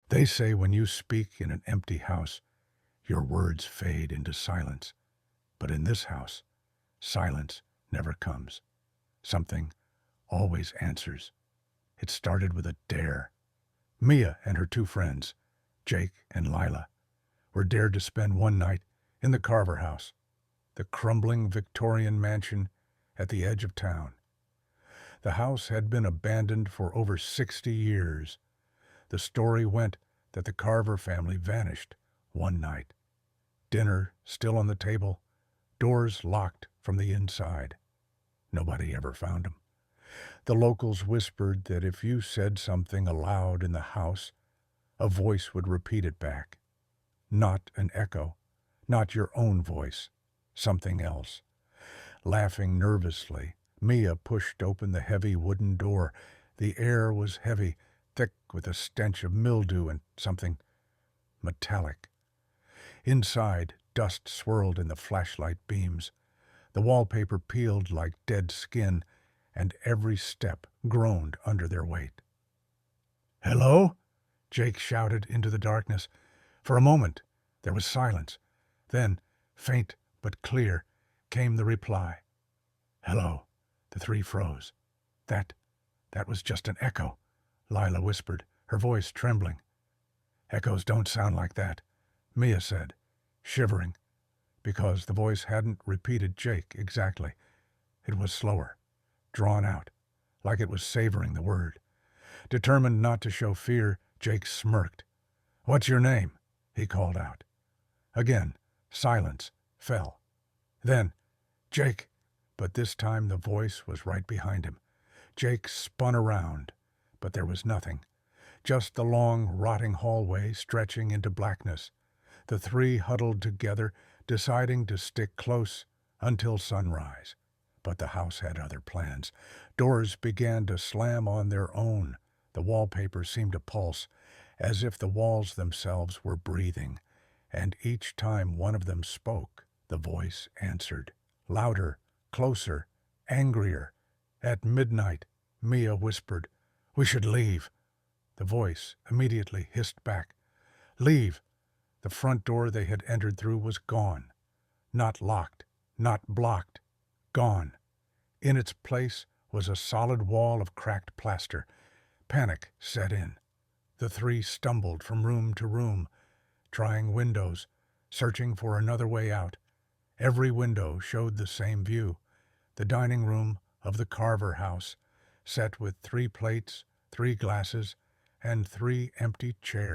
They say when you speak in an empty house, your words fade into silence. But in this house, silence never comes. Something always answers. It started with a dare. Mia and her two friends, Jake and Lila, were dared to spend one night in the Carver house, the crumbling Victorian mansion at the edge of town. The house had been abandoned for over 60 years. The story went that the Carver family vanished one night. Dinner still on the table, doors locked from the inside. Nobody ever found them. The locals whispered that if you said something aloud in the house, a voice would repeat it back. Not an echo, not your own voice, something else. Laughing nervously, Mia pushed open the heavy wooden door. The air was heavy, thick with a stench of mildew and something metallic. Inside, dust swirled in the flashlight beams. The wallpaper peeled like dead skin, and every step groaned under their weight. "Hello?" Jake shouted into the darkness. For a moment, there was silence. Then, faint but clear, came the reply. "Hello." The three froze. That was just an echo," Lila whispered, her voice trembling. "Echoes don't sound like that," Mia said, shivering, because the voice hadn't repeated Jake exactly. It was slower, drawn out, like it was savoring the word. Determined not to show fear, Jake smirked. "What's your name?" he called out. Again, silence fell. Then, "Jake," but this time the voice was right behind him. Jake spun around, but there was nothing. Just the long, rotting hallway stretching into blackness. The three huddled together, deciding to stick close until sunrise. But the house had other plans. Doors began to slam on their own. The wallpaper seemed to pulse, as if the walls themselves were breathing. And each time one of them spoke, the voice answered. Louder, closer, angrier. At midnight, Mia whispered, "We should leave." The voice immediately hissed back, "Leave." The front door they had entered through was gone. Not locked, not blocked. Gone. In its place was a solid wall of cracked plaster. Panic set in. The three stumbled from room to room, trying windows, searching for another way out. Every window showed the same view. The dining room of the Carver house, set with 3 plates, 3 glasses, and 3 empty chairs.